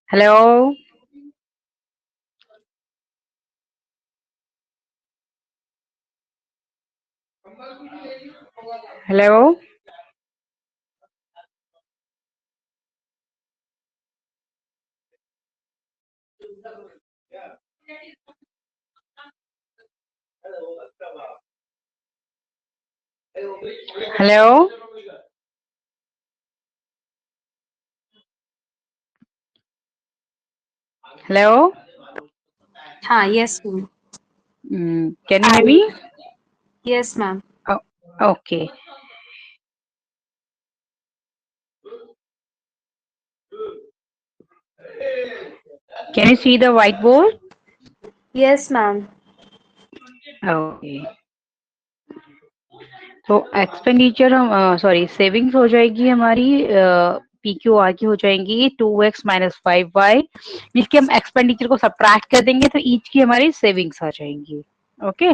Hello. Hello. Hello. Hello. Yes, ma'am. Can you hear me? Yes, ma'am. Oh, okay. Can you see the whiteboard? Yes, ma'am. Okay. तो expenditure हम sorry savings हो जाएगी हमारी P Q R की हो जाएंगी 2x minus 5y, जिसके हम एक्सपेंडिचर को सब्ट्रैक्ट कर देंगे तो ईच की हमारी सेविंग्स आ जाएंगी. ओके.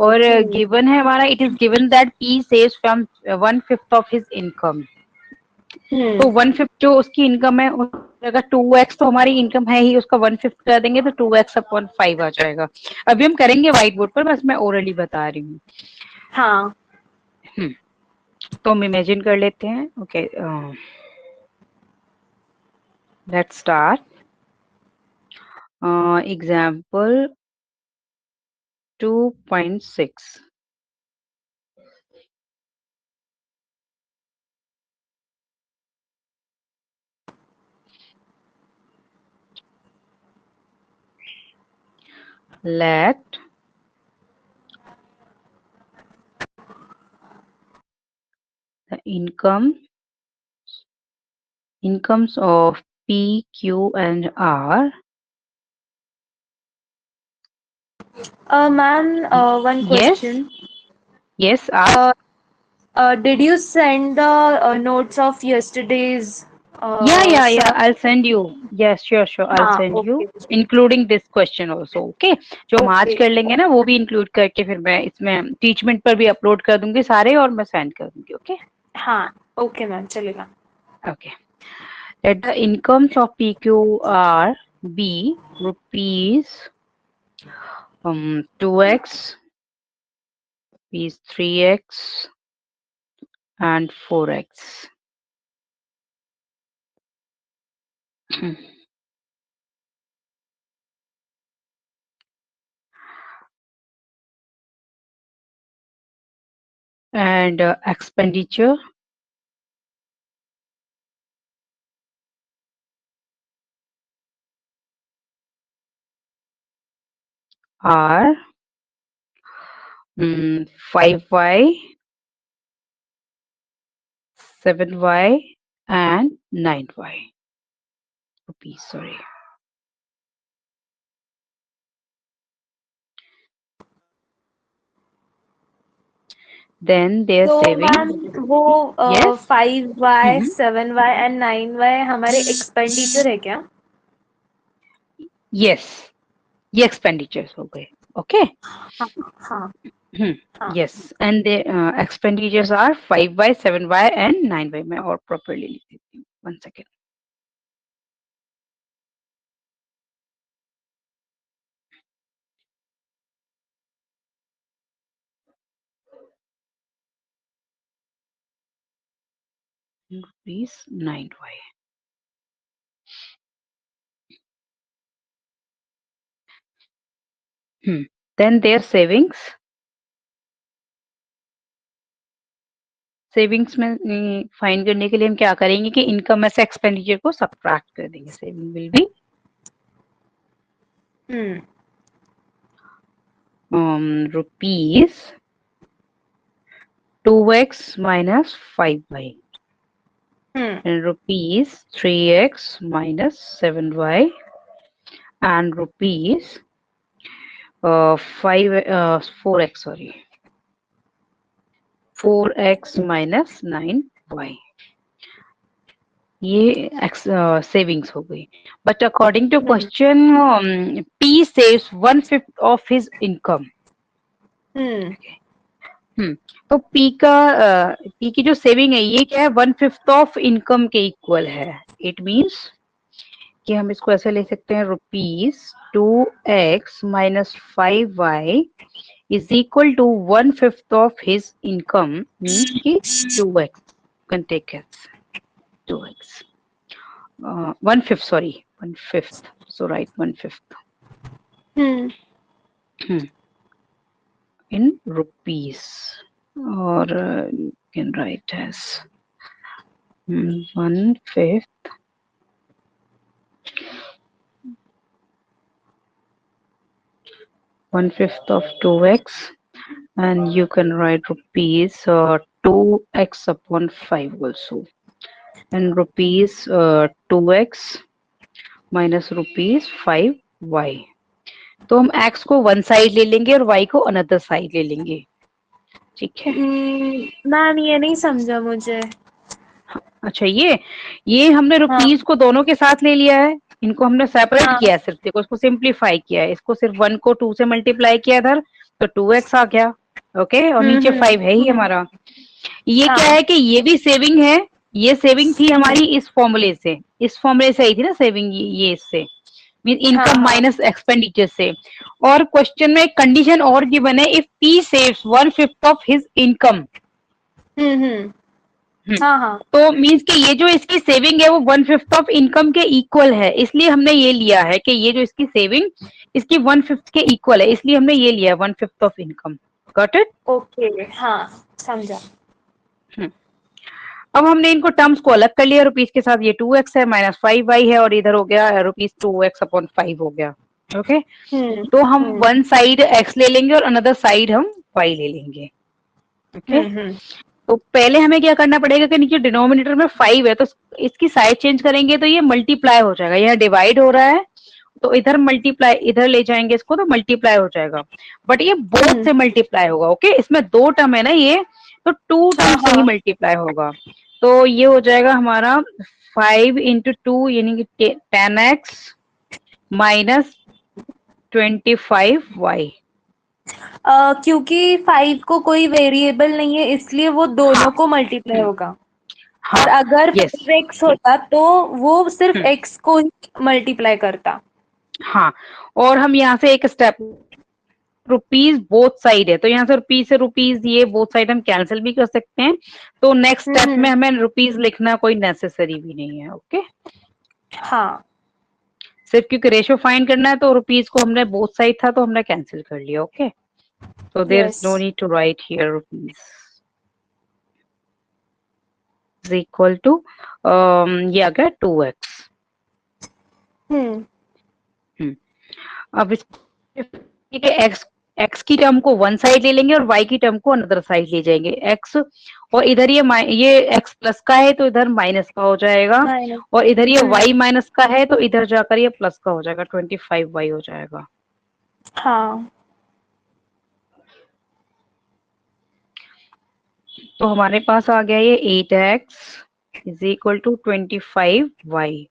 और गिवन है हमारा, it is given that P saves from 1/5 of his income. तो 1/5 जो उसकी इनकम है, अगर 2x तो हमारी इनकम है ही, उसका 1/5 कर देंगे तो 2x अपॉन 5 आ जाएगा. अभी हम करेंगे व्हाइट बोर्ड पर, बस मैं ओरली बता रही हूँ. हाँ. तो हम इमेजिन कर लेते हैं. Okay, let's start. Example 2.6. Let the incomes of P, Q, and R. Ma'am, one Yes, question. yes, ask. Did you send the notes of yesterday's? Yeah. I'll send you. Yes, sure. I'll हाँ, send you, okay. including this question also. Okay. जो हम आज Okay. कर लेंगे ना, वो भी include करके फिर मैं इसमें टीचमेंट पर भी अपलोड कर दूंगी सारे, और मैं सेंड कर दूंगी. ओके. हाँ, okay, मैम, चलेगा. Okay. Let the incomes of PQR be rupees 2x, rupees 3x, and 4x. And expenditure are 5y, 7y, and 9y rupees. Sorry. Then their तो savings. मैम वो Yes. 5y, Mhm. 7y and 9y हमारे expenditure है क्या? Yes. ये expenditures हो गए. Okay. हाँ. हाँ. हाँ. Yes, and the expenditures are 5y, 7y, and 9y. मैं और properly लिख देती हूँ. 1 second. Rupees 9y. Then their savings. Savings में फाइंड करने के लिए हम क्या करेंगे कि इनकम में से एक्सपेंडिचर को सब्ट्रैक्ट कर देंगे. Saving will be rupees 2x minus 5y and rupees 3x minus 7y and rupees 4x, sorry, 4x minus 9y. ये सेविंग्स हो गई. But according to question, P saves 1/5 of his income. तो P की जो saving है ये क्या है, 1/5 ऑफ इनकम के इक्वल है। इट मीन्स कि हम इसको ऐसे ले सकते हैं, ₹2x minus 5y is equal to 1/5 of his income, means कि 2x, can take as 2x, 1/5, sorry 1/5, so write 1/5 in rupees, or you can write as 1/5 of 2x, and you can write rupees 2x upon 5 also, and rupees 2x minus rupees 5y। तो हम x को one side ले लेंगे और y को another side ले लेंगे, ठीक है। मैम ये नहीं समझा मुझे। अच्छा, ये हमने रुपीस को दोनों के साथ ले लिया है, इनको हमने सेपरेट किया है, सिर्फ देखो इसको सिंप्लीफाई किया है, इसको सिर्फ 1 को 2 से मल्टीप्लाई किया इधर, तो 2x आ गया, ओके, और नीचे 5 है ही हमारा। ये क्या है कि ये भी सेविंग है, ये सेविंग थी हमारी इस फॉर्मूले से, आई थी ना सेविंग, ये इससे मीन इनकम माइनस एक्सपेंडिचर से। और क्वेश्चन में एक कंडीशन और गिवन है, if P saves 1/5 of his income. तो मीन्स कि ये जो इसकी सेविंग है वो 1/5 ऑफ इनकम के इक्वल है, इसलिए हमने ये लिया है कि ये जो इसकी सेविंग इसकी 1/5 के इक्वल है, इसलिए हमने ये लिया 1/5 of income. Got it? Okay, हाँ समझा। अब हमने इनको टर्म्स को अलग कर लिया, रुपीस के साथ ये 2x है माइनस 5y है, और इधर हो गया रुपीस 2x अपॉन 5 हो गया, ओके। तो हम वन साइड x ले लेंगे और अनदर साइड हम y ले लेंगे, ओके। तो पहले हमें क्या करना पड़ेगा कि नीचे डिनोमिनेटर में 5 है, तो इसकी साइड चेंज करेंगे तो ये मल्टीप्लाई हो जाएगा, यहाँ डिवाइड हो रहा है तो इधर मल्टीप्लाई, इधर ले जाएंगे इसको तो मल्टीप्लाई हो जाएगा, बट ये बोथ से मल्टीप्लाई होगा, ओके। इसमें 2 टर्म है ना ये, तो 2 टर्म से ही मल्टीप्लाई होगा। तो ये हो जाएगा हमारा 5 × 2 यानी कि 10x माइनस 25y। क्योंकि 5 को कोई वेरिएबल नहीं है, इसलिए वो दोनों को मल्टीप्लाई होगा। और अगर x होता तो वो सिर्फ x को ही मल्टीप्लाई करता। हाँ, और हम यहाँ से एक स्टेप, रुपीस बोथ साइड है, तो यहाँ से रुपीस ये बोथ साइड हम कैंसिल भी कर सकते हैं, तो नेक्स्ट स्टेप में हमें रुपीस लिखना कोई नेसेसरी भी नहीं है, ओके। हाँ, सिर्फ क्योंकि रेशियो फाइंड करना है तो रुपीस को हमने बोथ साइड था तो हमने कैंसिल कर लिया, okay. So there is no need to write here rupees is equal to ये आ गया 2x। अब इस x की टर्म को वन साइड ले लेंगे और y की टर्म को अनदर साइड ले जाएंगे, x और इधर ये x प्लस का है तो इधर माइनस का हो जाएगा, और इधर ये y माइनस का है तो इधर जाकर ये प्लस का हो जाएगा, 25y हो जाएगा। हाँ, तो हमारे पास आ गया ये 8x is equal to 25y।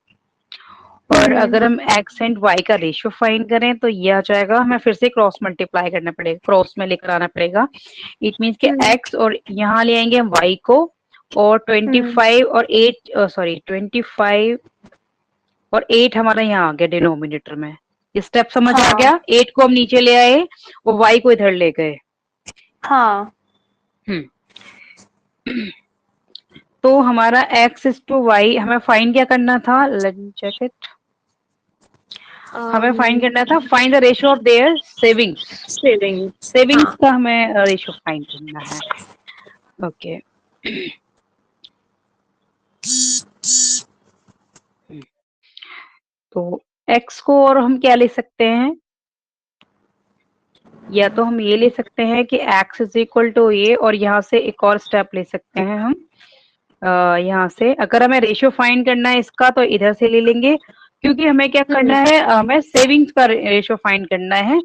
और अगर हम x एंड y का रेशियो फाइंड करें तो ये आ जाएगा, हमें फिर से क्रॉस मल्टीप्लाई करना पड़ेगा, क्रॉस में लेकर आना पड़ेगा। इट मीन्स कि x और यहाँ ले आएंगे हम y को, और 25 और 8 सॉरी 25 और 8 हमारा यहाँ आ गया डिनोमिनेटर में। ये स्टेप समझ आ गया? 8 को हम नीचे ले आए और y को इधर ले गए। हाँ। तो हमारा x इज टू y, हमें फाइंड क्या करना था? Let me check it. हमें फाइंड करना था, find the ratio of their savings का हमें रेशियो फाइंड करना है, ओके। तो x को और हम क्या ले सकते हैं, या तो हम ये ले सकते हैं कि x इज इक्वल टू ये, और यहाँ से एक और स्टेप ले सकते हैं हम, यहाँ से अगर हमें रेशियो फाइंड करना है इसका तो इधर से ले लेंगे, क्योंकि हमें क्या करना है, हमें सेविंग्स का रेशियो फाइंड करना है।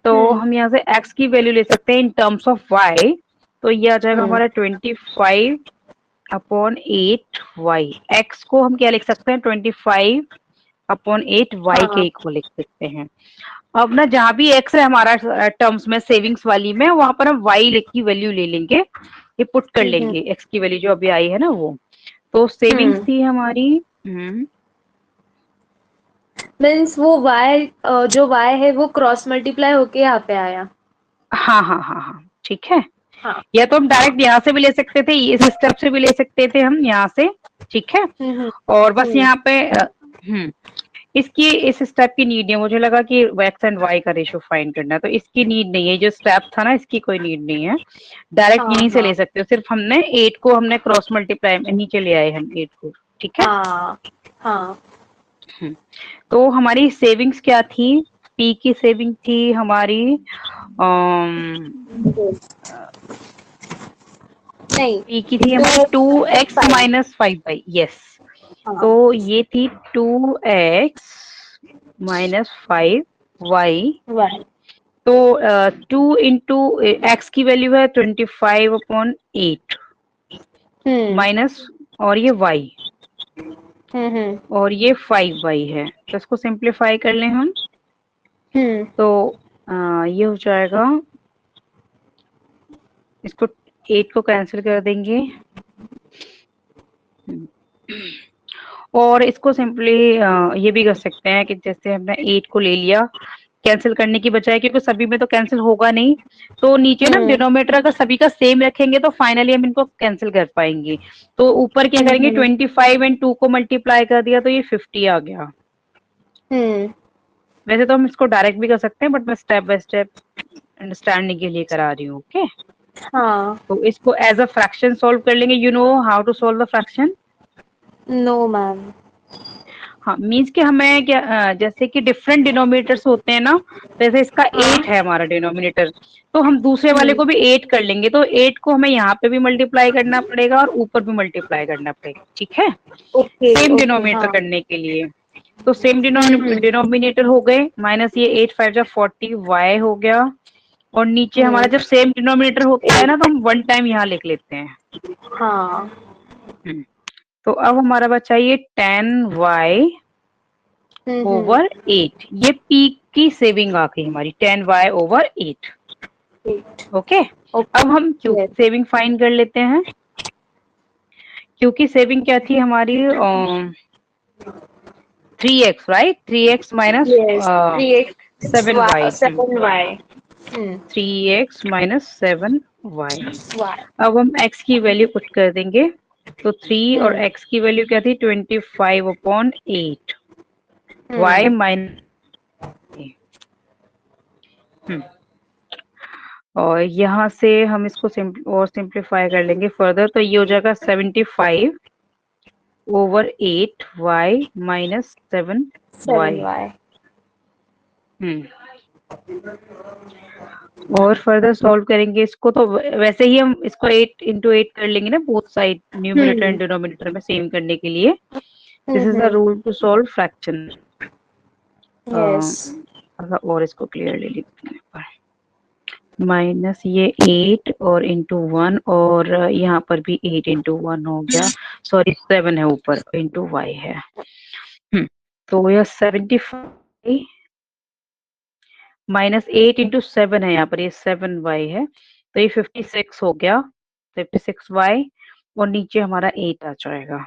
तो हम यहाँ से x की वैल्यू ले सकते हैं इन टर्म्स ऑफ y, तो ये आ जाएगा हमारा 25/8y। x को हम क्या लिख सकते हैं, 25 अपॉन 8 y हाँ के इक्वल लिख सकते हैं। अब ना जहाँ भी x है हमारा टर्म्स में सेविंग्स वाली में, वहां पर हम y की वैल्यू ले लेंगे, ये पुट कर लेंगे x की वैल्यू जो अभी आई है ना वो। तो सेविंग्स थी हमारी मीन्स वो y जो y है वो क्रॉस मल्टीप्लाई होके यहाँ पे आया। हाँ हाँ हाँ हाँ ठीक है। हाँ या तो हम डायरेक्ट यहाँ से भी ले सकते थे, इस स्टेप से भी ले सकते थे हम यहाँ से, ठीक है। हम्म और बस हम्म यहाँ पे इसकी इस स्टेप की नीड नहीं है, मुझे लगा कि एक्स एंड वाई का रेशियो फाइंड करना है, तो इसकी नीड नहीं है, जो स्टेप था ना इसकी कोई नीड नहीं है, डायरेक्ट हाँ यहीं से हाँ ले सकते हो। सिर्फ हमने 8 को हमने क्रॉस मल्टीप्लाई में नीचे ले आए हम 8 को, ठीक है। हाँ हाँ हम्म, तो हमारी सेविंग्स क्या थी, पी की सेविंग थी हमारी नहीं पी की थी हमारी 2x माइनस 5y, यस। तो ये थी 2x माइनस 5y। y तो 2 इंटू एक्स की वैल्यू है 25/8 माइनस, और ये y और ये 5y है, तो इसको सिंप्लीफाई कर लें हम। तो ये हो जाएगा, इसको 8 को कैंसिल कर देंगे और इसको सिंपली ये भी कर सकते हैं कि जैसे हमने 8 को ले लिया, कैंसिल करने की बजाय, क्योंकि सभी में तो कैंसिल होगा नहीं, तो नीचे ना डिनोमिनेटर अगर सभी का सेम रखेंगे तो फाइनली हम इनको कैंसिल कर पाएंगे। तो ऊपर क्या करेंगे, 25 एंड 2 को मल्टीप्लाई कर दिया तो ये 50 आ गया। वैसे तो हम इसको डायरेक्ट भी कर सकते हैं, बट मैं स्टेप बाय स्टेप अंडरस्टैंडिंग के लिए करा रही हूँ, ओके। हाँ तो इसको एज अ फ्रैक्शन सॉल्व कर लेंगे। You know how to solve the fraction? No ma'am. हाँ, मीन्स कि हमें क्या जैसे कि डिफरेंट डिनोमिनेटर्स होते हैं ना, जैसे इसका 8 है हमारा डिनोमिनेटर, तो हम दूसरे वाले को भी 8 कर लेंगे, तो 8 को हमें यहाँ पे भी मल्टीप्लाई करना पड़ेगा और ऊपर भी मल्टीप्लाई करना पड़ेगा, ठीक है, ओके सेम ओके डिनोमिनेटर हाँ करने के लिए। तो सेम डिनोमिनेटर हो गए, माइनस ये 8 5 40 y हो गया, और नीचे हमारा जब सेम डिनोमिनेटर होता है ना तो हम वन टाइम यहाँ लिख लेते हैं। हाँ तो अब हमारा बचा ये 10y ओवर 8, ये पी की सेविंग आ गई हमारी 10y ओवर 8, ओके। अब हम क्यू की सेविंग फाइंड कर लेते हैं। क्यू की सेविंग क्या थी हमारी 3x, right, 3x minus 7y, 7y 3x minus 7y। अब हम x की वैल्यू पुट कर देंगे, तो 3 और x की वैल्यू क्या थी 25/8 y माइनस, और यहाँ से हम इसको सिंप्लीफाई कर लेंगे फर्दर, तो ये हो जाएगा 75 ओवर 8 y माइनस 7y। और फर्दर सॉल्व करेंगे इसको, तो वैसे ही हम इसको 8 इंटू 8 कर लेंगे ना, both side numerator and denominator में सेम करने के लिए। This is the rule to solve fraction. और इसको क्लियरली लिखते हैं, माइनस ये 8 और इंटू 1, और यहाँ पर भी 8 इंटू 1 हो गया, सॉरी 7 है ऊपर, इंटू y है। तो यह 75 माइनस 8 इंटू 7 है, यहाँ पर ये 7y है, तो ये 56 हो गया, 56y, और नीचे हमारा 8 आ जाएगा।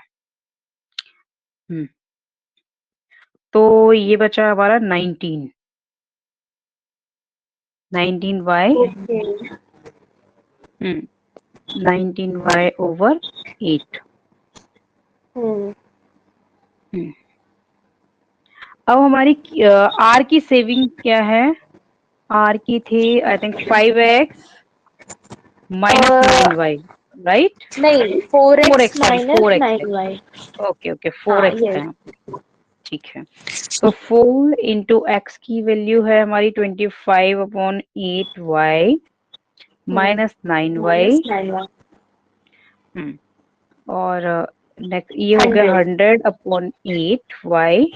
तो ये बचा हमारा 19y हम्म 19y ओवर 8। अब हमारी r की सेविंग क्या है, r की थी I think 5x minus 9y, right, नहीं 4x 4x, sorry minus 4x है, 9y। ओके ओके हाँ 4x ये है, ठीक है। तो 4 इंटू एक्स की वैल्यू है हमारी 25/8y माइनस 9y, 9y और नेक्स्ट ये हो गया 100/8y,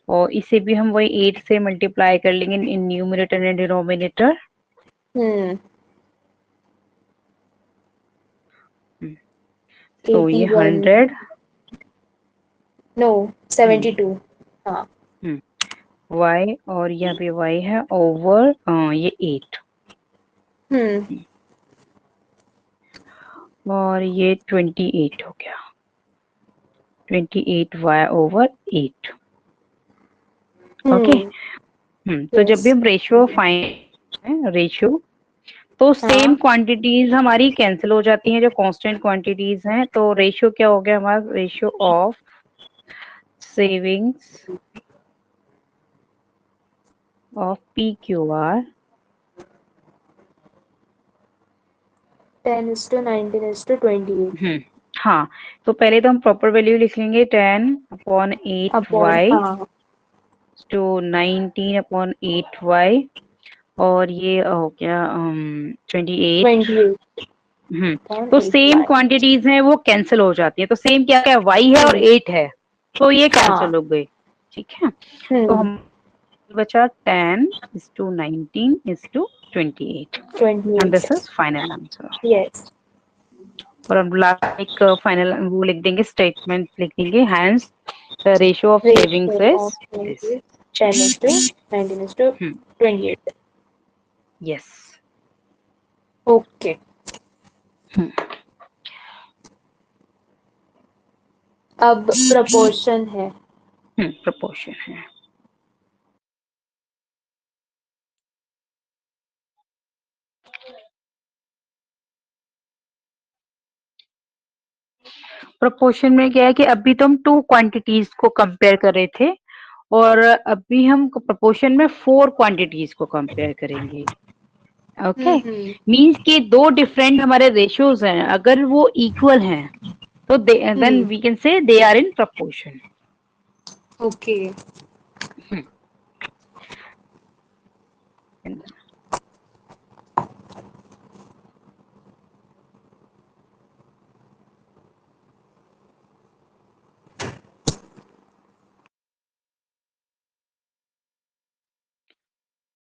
और इसे भी हम वही 8 से मल्टीप्लाई कर लेंगे इन न्यूमरेटर एंड डिनोमिनेटर। तो ये 100, नो 72 हाँ y और यहाँ पे y है ओवर ये 8 और ये 28 हो गया, 28y ओवर 8। ओके। तो जब भी हम रेशियो फाइंड रेशियो, तो सेम क्वांटिटीज हमारी कैंसिल हो जाती हैं जो कांस्टेंट क्वांटिटीज हैं। तो रेशियो क्या हो गया हमारा, ratio of savings of PQR 10:19:28 हाँ, तो पहले तो हम प्रॉपर वैल्यू लिख लेंगे 10/8y अपॉन टू 19/8y और ये हो गया 28। 28 तो सेम क्वांटिटीज हैं वो कैंसिल हो जाती है। तो सेम क्या है, y है और 8 है, तो ये कैंसिल हो गए। ठीक है, तो हम बचा 10:19:28 and this is final answer. Yes और हम लास्ट एक फाइनल वो लिख देंगे, स्टेटमेंट लिख देंगे, hence the ratio of savings is this. 10:19:28 yes. Okay. अब प्रपोर्शन है। प्रपोर्शन है। प्रोपोर्शन में क्या है कि अभी तो हम टू क्वांटिटीज को कंपेयर कर रहे थे और अभी हम प्रोपोर्शन में 4 क्वांटिटीज को कंपेयर करेंगे। ओके, मींस कि दो डिफरेंट हमारे रेशियोज हैं, अगर वो इक्वल हैं तो then we can say they are in proportion. Okay.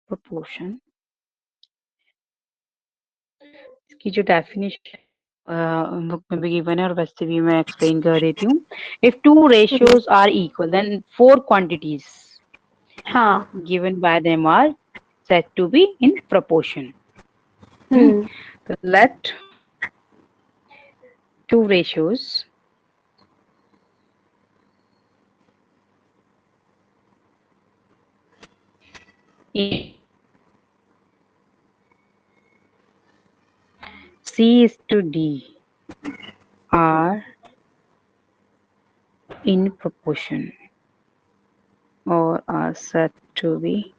Proportion की जो डेफिनेशन बुक में भी गिवन है और वैसे भी मैं एक्सप्लेन कर देती हूँ। If two ratios are equal then 4 quantities given by them are said to be in proportion. So let two ratios C is to D are in proportion or are said to be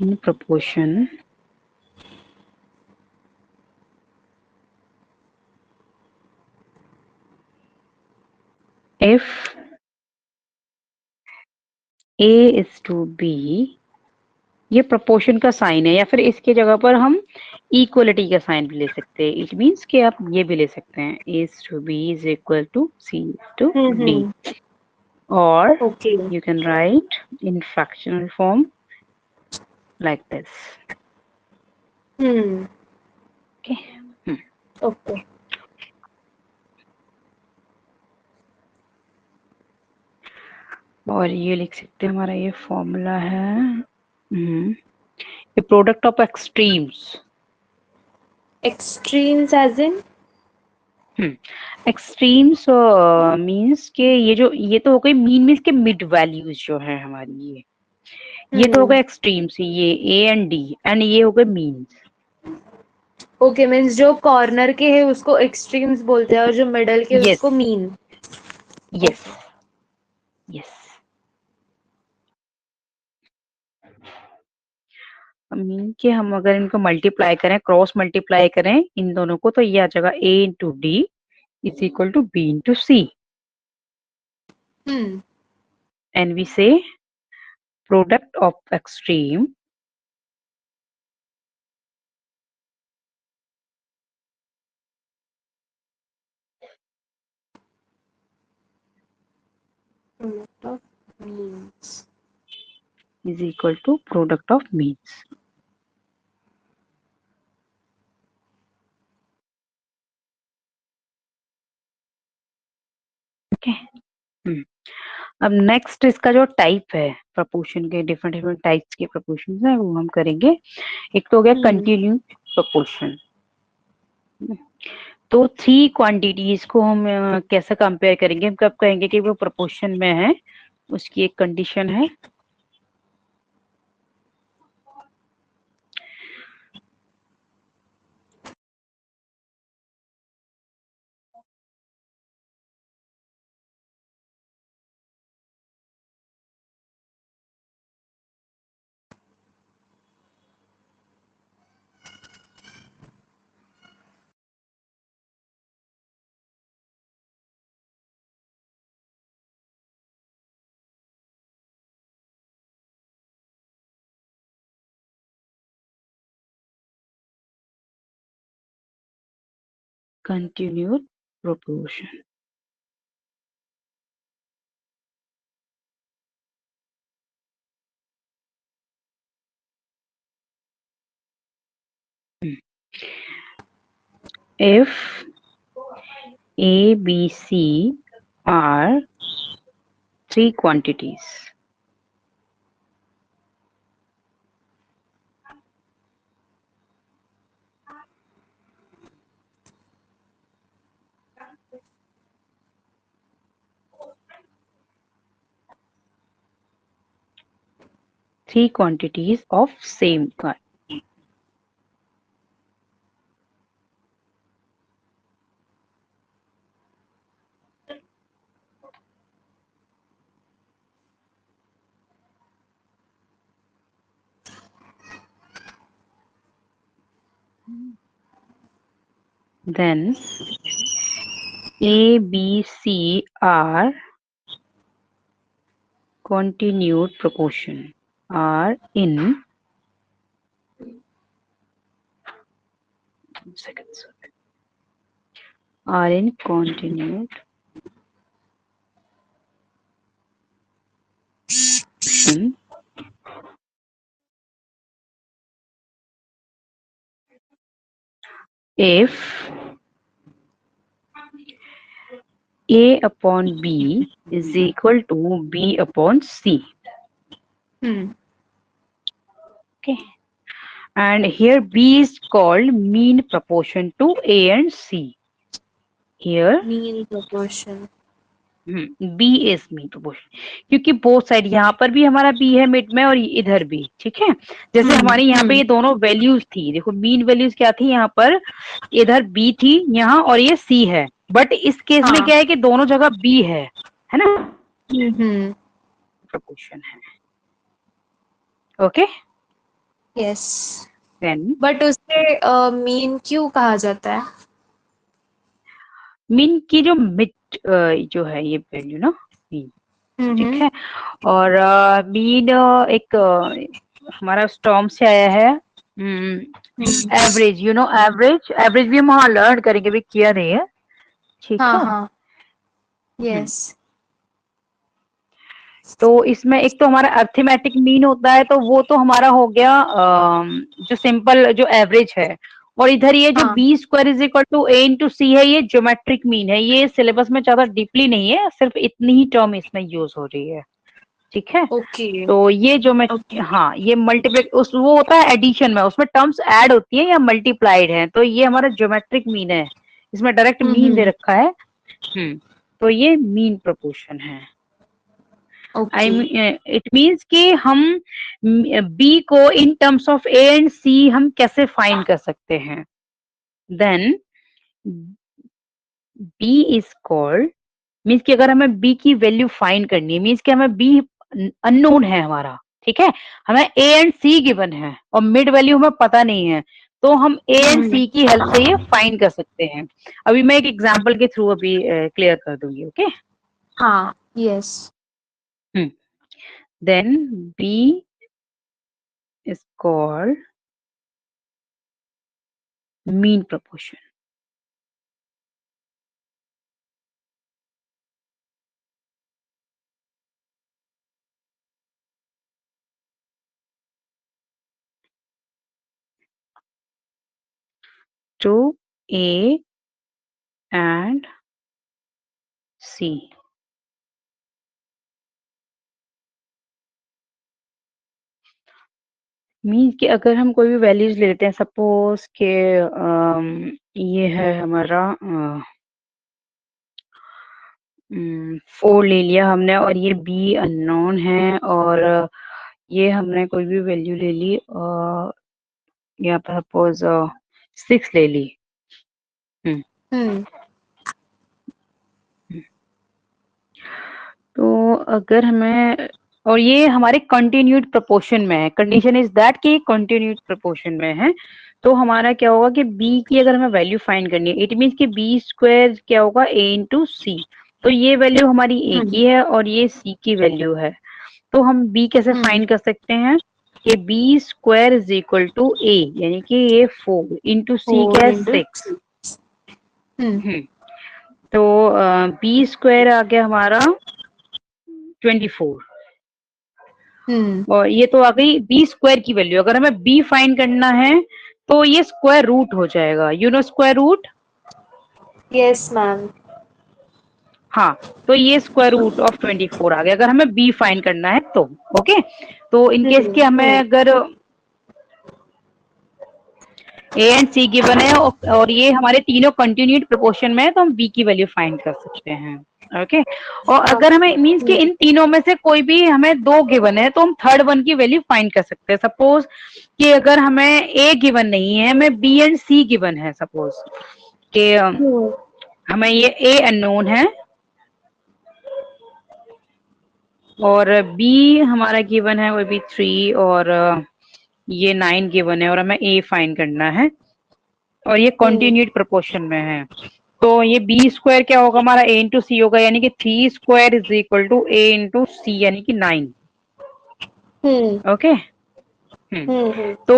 in proportion if A is to B, ये proportion का sign है, या फिर इसके जगह पर हम equality का साइन भी ले सकते हैं। इट मीन्स कि आप ये भी ले सकते हैं A is to B is equal to C is to D, or you can write in fractional form like this. Okay. Okay. और ये लिख सकते हैं, हमारा ये फॉर्मूला है ये product of extremes. Extremes as in extremes means के ये तो हो गई मीन, मींस के मिड वैल्यूज जो है हमारी, ये तो हो गए एक्सट्रीम्स, ये ए एंड डी, एंड ये हो गए मीन्स। ओके, मीन्स जो कॉर्नर के है उसको एक्सट्रीम्स बोलते हैं और जो मिडल के उसको मीन। Yes yes. मीन के हम अगर इनको मल्टीप्लाई करें, क्रॉस मल्टीप्लाई करें इन दोनों को, तो ये आ जाएगा A into D is equal to B into C, and we say product of extreme is equal to product of means. अब नेक्स्ट इसका जो टाइप है प्रपोर्शन के, डिफरेंट डिफरेंट टाइप्स के प्रपोर्शन है वो हम करेंगे। एक तो हो गया कंटिन्यू प्रपोर्शन। तो थ्री क्वांटिटीज को हम कैसे कंपेयर करेंगे, हम कब कहेंगे कि वो प्रपोर्शन में है, उसकी एक कंडीशन है। Continued proportion. If A, B, C are three quantities, three quantities of same kind. Then A, B, C are continued proportion, are in seconds, are in continued proportion if A upon B is equal to B upon C. Okay. And here B is called mean proportion to A and C. Here mean proportion. B is mean proportion, क्योंकि both side, यहाँ पर भी हमारा B है mid में और इधर भी, ठीक है। जैसे हमारी यहाँ पे ये दोनों वैल्यूज थी, देखो मीन वैल्यूज क्या थी यहाँ पर, इधर B थी यहाँ और ये C है, बट इस केस में क्या है कि दोनों जगह B है ना। प्रपोर्शन है। Okay yes. देन बट उसे मीन क्यों कहा जाता है? मीन की जो मिड जो है ये वैल्यू ना, मीन, ठीक है। और मीन एक हमारा स्टॉर्म से आया है, एवरेज, एवरेज, एवरेज भी हम वहाँ लर्न करेंगे, भी किया नहीं है, ठीक है। यस। तो इसमें एक तो हमारा अर्थमेटिक मीन होता है, तो वो तो हमारा हो गया जो सिंपल जो एवरेज है, और इधर ये जो B square is equal to A into C है, ये ज्योमेट्रिक मीन है। ये सिलेबस में ज्यादा डीपली नहीं है, सिर्फ इतनी ही टर्म इसमें यूज हो रही है, ठीक है। तो ये जो मैं हाँ, ये मल्टीप्लाई उस वो होता है एडिशन में, उसमें टर्म्स ऐड होती है या मल्टीप्लाइड है, तो ये हमारा ज्योमेट्रिक मीन है, इसमें डायरेक्ट मीन दे रखा है। तो ये मीन प्रोपोर्शन है। इट मीन्स कि हम बी को in terms of A and C हम कैसे फाइंड कर सकते हैं। Then B is called, means कि अगर हमें बी की वैल्यू फाइंड करनी है, मीन्स कि हमें बी अननोन है हमारा, ठीक है, हमें ए एंड सी गिवन है और मिड वैल्यू हमें पता नहीं है, तो हम ए एंड सी की हेल्प से ये फाइंड कर सकते हैं। अभी मैं एक एग्जांपल के थ्रू अभी क्लियर कर दूंगी। ओके हाँ, yes. Then B is called mean proportion. To A and C. Means कि अगर हम कोई भी वैल्यूज ले लेते हैं, सपोज के ये है हमारा 4 ले लिया हमने, और ये बी अननोन है, और ये हमने कोई भी वैल्यू ले ली, यहाँ पर सपोज 6 ले ली। हम्म तो अगर हमें, और ये हमारे कंटिन्यूड प्रोपोर्शन में है, कंडीशन इज दैट कि कंटिन्यूड प्रोपोर्शन में है, तो हमारा क्या होगा कि b की अगर हमें वैल्यू फाइंड करनी है, इट मीन्स कि b स्क्वायर क्या होगा a इंटू सी। तो ये वैल्यू हमारी a की है और ये c की वैल्यू है, तो हम b कैसे फाइंड कर सकते हैं कि b square is equal to a, यानी कि ये 4 इंटू सी क्या है 6। तो b स्क्वायर आ गया हमारा 24, और ये तो आ गई बी स्क्वायर की वैल्यू। अगर हमें बी फाइंड करना है तो ये स्क्वायर रूट हो जाएगा, you know square root. Yes ma'am. हाँ, तो ये स्क्वायर रूट ऑफ 24 आ गया अगर हमें बी फाइंड करना है तो। ओके, तो इन केस के हमें अगर ए एंड सी गिवन है और ये हमारे तीनों कंटिन्यूड प्रोपोर्शन में है, तो हम बी की वैल्यू फाइंड कर सकते हैं। ओके, और अगर हमें मीन्स कि इन तीनों में से कोई भी हमें 2 गिवन है तो हम थर्ड वन की वैल्यू फाइंड कर सकते हैं। सपोज कि अगर हमें ए गिवन नहीं है, हमें बी एंड सी गिवन है, सपोज कि हमें ये ए अननोन है और बी हमारा गिवन है वो भी 3 और ये 9 गिवन है, और हमें ए फाइंड करना है और ये कंटिन्यूड प्रोपोर्शन में है, तो ये बी स्क्वायर क्या होगा हमारा ए इंटू सी होगा, यानी कि 3 square is equal to A into C, यानी कि 9। ओके, तो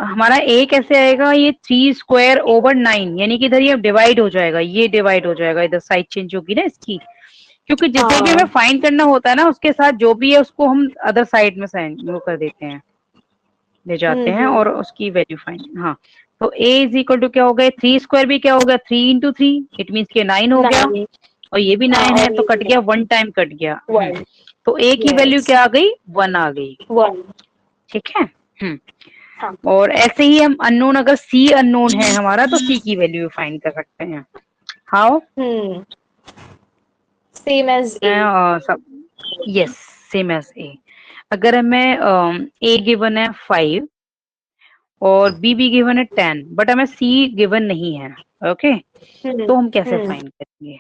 हमारा ए कैसे आएगा, ये 3 स्क्वायर ओवर 9, यानी कि इधर ये डिवाइड हो जाएगा, ये डिवाइड हो जाएगा, इधर साइड चेंज होगी ना इसकी, क्योंकि जिसे भी हमें फाइंड करना होता है ना उसके साथ जो भी है उसको हम अदर साइड में साइन वो कर देते हैं, ले जाते हैं और उसकी वैल्यू फाइंड। हाँ, तो a इज इक्वल टू क्या हो गया, 3 स्क्वायर भी क्या हो गया 3 इंटू 3, इट मीन्स के 9 हो गया, और ये भी 9 है, तो कट गया 1 टाइम कट गया। तो a की वैल्यू क्या आ गई, 1 आ गई। ठीक है। और ऐसे ही हम अननोन, अगर c अननोन है हमारा तो c की वैल्यू फाइंड कर सकते हैं। How, same as a. सब यस, सेम एज a। अगर हमें a गिवन है 5 और बी भी गिवन है 10, बट हमें सी गिवन नहीं है। ओके, तो हम कैसे फाइंड करेंगे,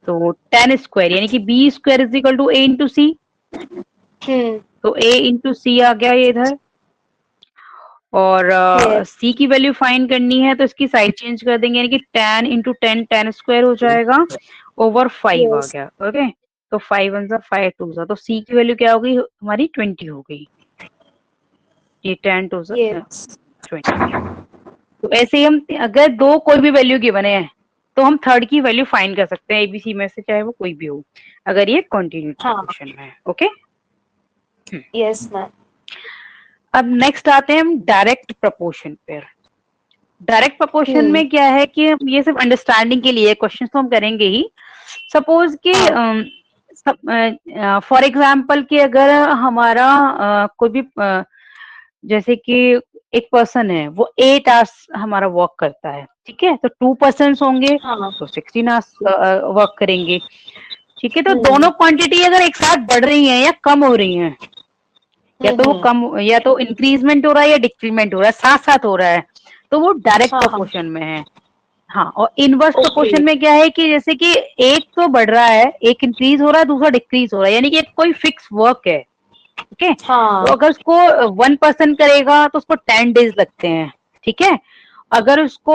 तो 10 स्क्वायर यानी कि B square is equal to A into C, तो ए इंटू सी आ गया ये इधर, और सी की वैल्यू फाइंड करनी है तो इसकी साइड चेंज कर देंगे, यानी कि 10 इंटू 10 10 स्क्वायर हो जाएगा ओवर 5 आ गया। ओके, तो 5 वन सा 5 टू सा, तो सी की वैल्यू क्या हो गई हमारी 20 हो गई, ये 10 टू सा 20। तो ऐसे ही हम अगर दो कोई भी वैल्यू गिवन है तो हम थर्ड की वैल्यू फाइंड कर सकते हैं, एबीसी में से चाहे वो कोई भी हो, अगर ये कंटिन्यूड प्रोपोर्शन में है। Okay, yes ma'am. अब नेक्स्ट आते हैं हम डायरेक्ट प्रोपोर्शन पर। डायरेक्ट प्रोपोर्शन में क्या है कि ये सिर्फ अंडरस्टैंडिंग के लिए, क्वेश्चन तो हम करेंगे ही। सपोज कि फॉर एग्जाम्पल कि अगर हमारा कोई भी जैसे कि एक पर्सन है वो 8 आवर्स हमारा वर्क करता है, ठीक है, तो 2 पर्सन होंगे तो 16 आवर्स वर्क करेंगे। ठीक है, तो दोनों क्वांटिटी अगर एक साथ बढ़ रही हैं या कम हो रही हैं, या तो वो कम, या तो इंक्रीजमेंट हो रहा है या डिक्रीमेंट हो रहा है, साथ साथ हो रहा है, तो वो डायरेक्ट प्रोपोर्शन में है। हाँ, और इनवर्स प्रोपोर्शन में क्या है कि जैसे कि एक तो बढ़ रहा है, एक इंक्रीज हो रहा है, दूसरा डिक्रीज हो रहा है, यानी कि एक कोई फिक्स वर्क है। ठीक है, तो अगर उसको 1 पर्सन करेगा तो उसको 10 डेज लगते हैं। ठीक है, अगर उसको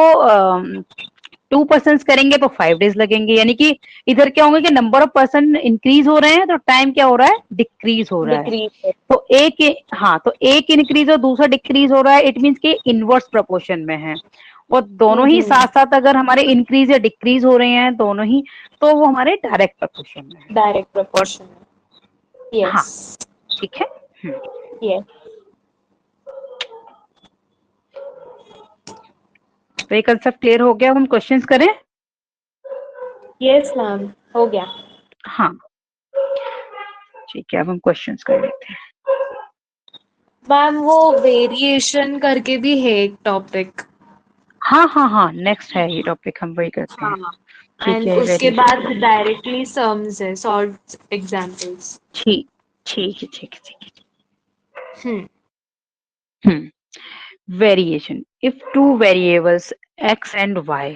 2 पर्सन करेंगे तो 5 डेज लगेंगे, यानी कि इधर क्या होंगे कि नंबर ऑफ पर्सन इंक्रीज हो रहे हैं तो टाइम क्या हो रहा है, डिक्रीज हो रहा है। तो एक इंक्रीज और दूसरा डिक्रीज हो रहा है, इट मीन्स कि इनवर्स प्रोपोर्शन में है, और दोनों ही साथ साथ अगर हमारे इंक्रीज या डिक्रीज हो रहे हैं दोनों ही, तो वो हमारे डायरेक्ट प्रोपोर्शन में है। Direct proportion. यस, हाँ, ठीक है। यस। तो ये कंसेप्ट क्लियर हो गया, हम क्वेश्चंस करें। यस मैम, हो गया। हाँ, ठीक है, अब हम क्वेश्चंस कर लेते हैं। मैम वो वेरिएशन करके भी है एक टॉपिक। हाँ हाँ हाँ, नेक्स्ट है ये टॉपिक, हम वही करते हैं। हाँ, ठीक एंड है, उसके वेरिएशन बाद करेंगे। डायरेक्टली सम्स है, सॉल्व एग्जांपल्स। ठीक ठीक है, ठीक है, ठीक है। हम्म Variation. If two variables x and y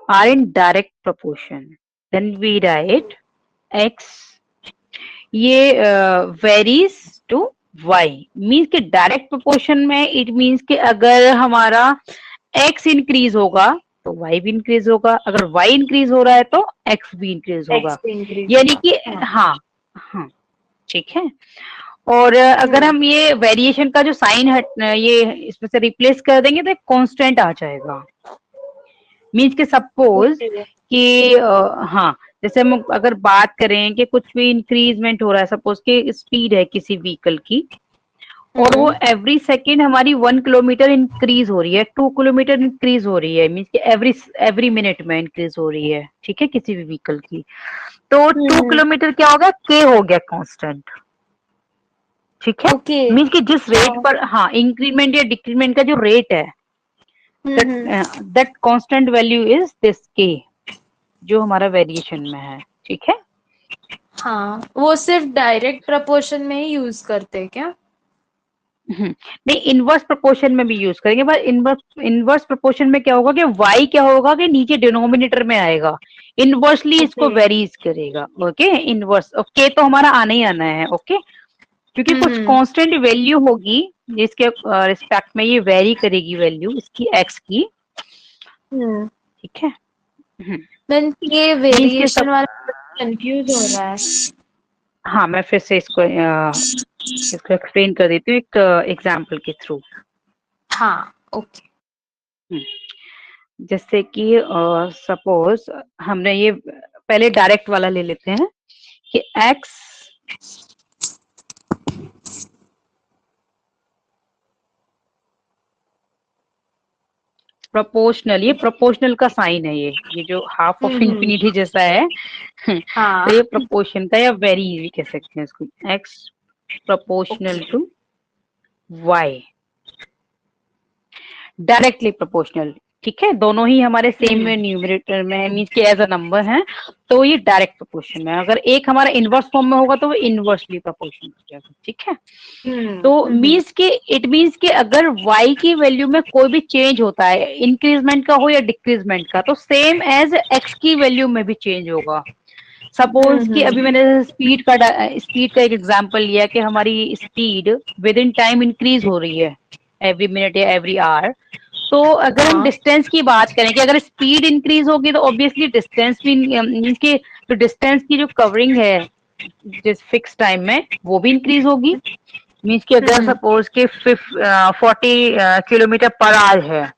are in direct proportion, then we write x ये varies to y means कि direct proportion में it means कि अगर हमारा x increase होगा तो y भी increase होगा, अगर y increase हो रहा है तो x भी increase होगा, एक्स इंक्रीज यानी होगा। कि हाँ। हाँ हाँ, ठीक है। और अगर हम्म हम ये वेरिएशन का जो साइन हट ये इसमें से रिप्लेस कर देंगे तो एक कांस्टेंट आ जाएगा। मीन्स के सपोज ओके। कि हाँ, जैसे हम अगर बात करें कि कुछ भी इंक्रीजमेंट हो रहा है, सपोज कि स्पीड है किसी व्हीकल की और वो हम्म एवरी सेकेंड हमारी 1 किलोमीटर इंक्रीज हो रही है, 2 किलोमीटर इंक्रीज हो रही है, मीन्स कि एवरी एवरी मिनट में इंक्रीज हो रही है, ठीक है, किसी भी व्हीकल की। तो टू हम्म किलोमीटर क्या होगा, के हो गया कांस्टेंट, ठीक है। ओके। मीन्स कि जिस रेट हाँ। पर हाँ इंक्रीमेंट या डिक्रीमेंट का जो रेट है, that hmm that constant value is this के, जो हमारा वेरिएशन में है, ठीक है। हाँ, वो सिर्फ डायरेक्ट प्रपोर्शन में ही यूज करते हैं क्या? नहीं, इनवर्स प्रोपोर्शन में भी यूज करेंगे, पर इनवर्स प्रोपोर्शन में क्या होगा कि y क्या होगा कि नीचे डिनोमिनेटर में आएगा, इनवर्सली इसको ओके। वेरीज करेगा, ओके। इनवर्स के तो हमारा आना ही आना है, ओके, क्योंकि कुछ हम्म कांस्टेंट वैल्यू होगी जिसके रिस्पेक्ट में ये वेरी करेगी वैल्यू इसकी x की, हम्म ठीक है। मीन्स ये मीन्स के वेरिएशन सब वाला कंफ्यूज हो रहा है। हाँ, मैं फिर से इसको एक्सप्लेन कर देती हूँ एक एग्जाम्पल के थ्रू। हाँ ओके। जैसे कि सपोज हमने ये पहले डायरेक्ट वाला ले लेते हैं कि x प्रोपोर्शनल, ये प्रोपोर्शनल का साइन है, ये जो हाफ ऑफ हम्म इंफिनिटी जैसा है हाँ तो ये प्रोपोर्शन का या वेरी भी कह सकते हैं इसको, x proportional okay. To y, directly proportional, ठीक है। दोनों ही हमारे सेम हम्म न्यूमरेटर में है, मीन्स के एज अ नंबर है, तो ये डायरेक्ट प्रोपोर्शन में है। अगर एक हमारा इनवर्स फॉर्म में होगा तो वो इनवर्सली प्रोपोर्शन हो जाएगा, ठीक है। तो हम्म मीन्स के इट मीन्स के अगर y की वैल्यू में कोई भी चेंज होता है, इंक्रीजमेंट का हो या डिक्रीजमेंट का, तो सेम एज x की वैल्यू में भी चेंज होगा। सपोज कि अभी हम्म मैंने स्पीड का एक एग्जांपल लिया कि हमारी speed with in time increase हो रही है, एवरी मिनट या एवरी आवर। तो अगर हम हाँ। डिस्टेंस की बात करें कि अगर स्पीड इंक्रीज होगी तो ऑब्वियसली डिस्टेंस भी मीन्स के जो डिस्टेंस की जो कवरिंग है जिस फिक्स टाइम में वो भी इंक्रीज होगी। मीन्स कि अगर हम्म सपोज के 40 किलोमीटर पर आवर है,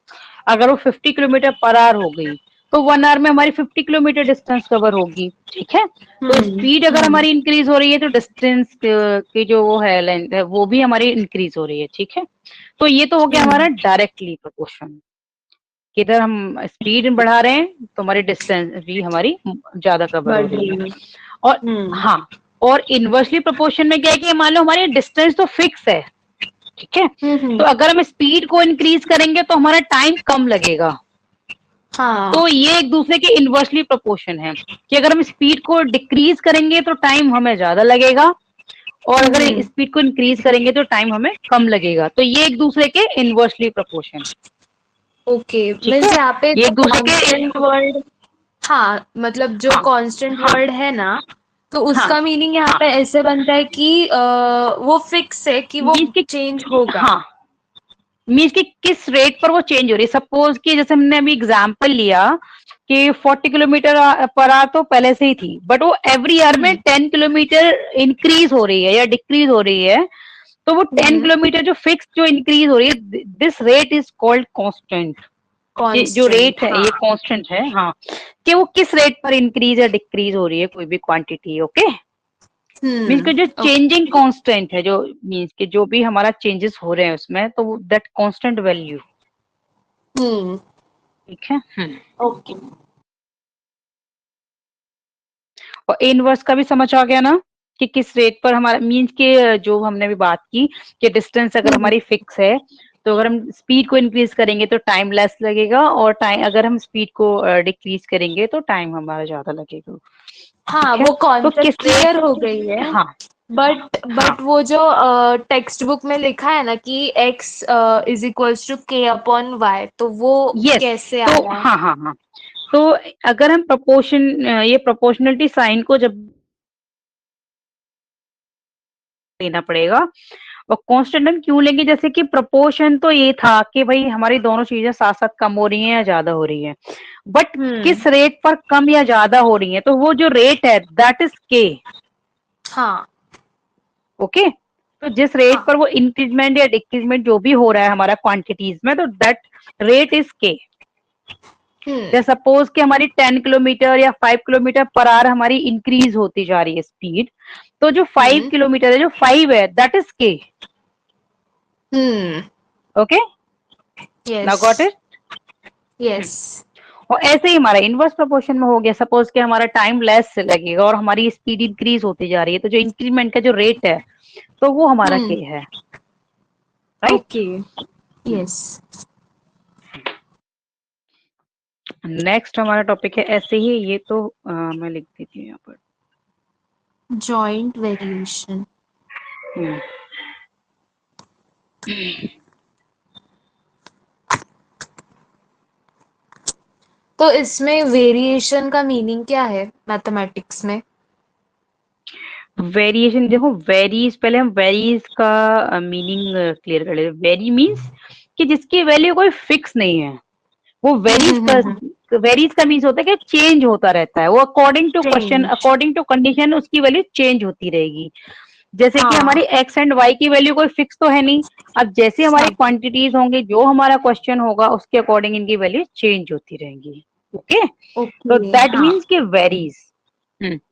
अगर वो 50 किलोमीटर पर आवर हो गई तो 1 आवर में हमारी 50 किलोमीटर डिस्टेंस कवर होगी, ठीक है। तो स्पीड अगर हम्म हमारी इंक्रीज हो रही है तो डिस्टेंस की जो वो है लेंथ है वो भी हमारी इंक्रीज हो रही है, ठीक है। तो ये तो हो गया हमारा हम्म डायरेक्टली प्रोपोर्शन, किधर हम स्पीड बढ़ा रहे हैं तो हमारी डिस्टेंस भी हमारी ज्यादा कवर हो बढ़ रही रही है। है। और हाँ, और इनवर्सली प्रोपोर्शन में क्या है कि मान लो हमारी डिस्टेंस तो फिक्स है, ठीक है। तो हम्म अगर हम स्पीड को इंक्रीज करेंगे तो हमारा टाइम कम लगेगा। हाँ। तो ये एक दूसरे के इनवर्सली प्रोपोर्शन है कि अगर हम स्पीड को डिक्रीज करेंगे तो टाइम हमें ज्यादा लगेगा, और अगर हम्म स्पीड को इंक्रीज करेंगे तो टाइम हमें कम लगेगा। तो ये एक दूसरे के इनवर्सली प्रोपोर्शन, ओके। ठीक मीन्स है। यहाँ पे ये जो एक दूसरे के कांस्टेंट वर्ड, हाँ मतलब जो हाँ कांस्टेंट हाँ वर्ड है ना, तो हाँ उसका मीनिंग यहाँ हाँ, पे ऐसे बनता है कि वो फिक्स है कि वो मीन्स की चेंज होगा। हाँ, मीन्स कि किस रेट पर वो चेंज हो रही है। सपोज कि जैसे हमने अभी एग्जांपल लिया कि 40 किलोमीटर पर आवर तो पहले से ही थी, बट वो एवरी ईयर में हम्म 10 किलोमीटर इंक्रीज हो रही है या डिक्रीज हो रही है। तो वो टेन हम्म किलोमीटर जो फिक्स जो इंक्रीज हो रही है, this rate is called constant. ये जो रेट कांस्टेंट है ये हाँ। कांस्टेंट है, हाँ, कि वो किस रेट पर इंक्रीज या डिक्रीज हो रही है कोई भी क्वांटिटी, ओके। मीन्स के जो चेंजिंग ओके। कांस्टेंट है, जो मीन्स के जो भी हमारा चेंजेस हो रहे हैं उसमें, तो दैट कांस्टेंट वैल्यू, हम्म ठीक है। ओके। और इनवर्स का भी समझ आ गया ना। कि किस रेट पर हमारा मीन्स के जो हमने अभी बात की कि डिस्टेंस अगर हमारी फिक्स है तो अगर हम स्पीड को इंक्रीज करेंगे तो टाइम लेस लगेगा और टाइम अगर हम स्पीड को डिक्रीज करेंगे तो टाइम हमारा ज्यादा लगेगा। हाँ, ठीक है, वो तो कॉन्सेप्ट किस क्लियर रेट, हो गई है। हाँ हाँ बट वो जो टेक्स्ट बुक में लिखा है ना कि x is equals to k upon y, तो वो यस, कैसे तो आया? हाँ हाँ हाँ, तो अगर हम ये प्रोपोर्शनलिटी साइन को जब लेना पड़ेगा और कांस्टेंट हम क्यों लेंगे, जैसे कि प्रोपोर्शन तो ये था कि भाई हमारी दोनों चीजें साथ साथ कम हो रही हैं या ज्यादा हो रही हैं, बट किस रेट पर कम या ज्यादा हो रही है, तो वो जो रेट है दैट इज के। हाँ ओके, तो जिस रेट हाँ। पर वो इंक्रीजमेंट या डिक्रीजमेंट जो भी हो रहा है हमारा क्वांटिटीज में, तो दैट रेट इज के। जैसे सपोज कि हमारी 10 किलोमीटर या 5 किलोमीटर पर आवर हमारी इंक्रीज होती जा रही है स्पीड, तो जो 5 किलोमीटर है, जो 5 है दैट इज के। Okay, now got yes it. Yes. और ऐसे ही हमारा इनवर्स प्रोपोर्शन में हो गया, सपोज कि हमारा टाइम लेस लगेगा और हमारी स्पीड इंक्रीज होती जा रही है, तो जो इंक्रीमेंट का जो रेट है तो वो हमारा के है, राइट। ओके। यस। नेक्स्ट हमारा टॉपिक है ऐसे ही, ये तो मैं लिख देती हूँ यहाँ पर। Joint variation. हम्म, तो इसमें वेरिएशन का मीनिंग क्या है मैथमेटिक्स में? वेरिएशन देखो, वेरीज पहले हम वेरीज का मीनिंग क्लियर कर लेते। वेरी मीन्स कि जिसकी वैल्यू कोई फिक्स नहीं है, वो वेरीज का मीन्स होता है कि चेंज होता रहता है, वो according to question, change. According to condition उसकी वैल्यू चेंज होती रहेगी। जैसे कि हाँ हमारी एक्स एंड वाई की वैल्यू कोई फिक्स तो है नहीं, अब जैसे हमारी हाँ। क्वांटिटीज होंगे, जो हमारा क्वेश्चन होगा उसके अकॉर्डिंग इनकी वैल्यू चेंज होती रहेंगी। ओके, तो ओके। दैट हाँ मीन्स कि वेरीज।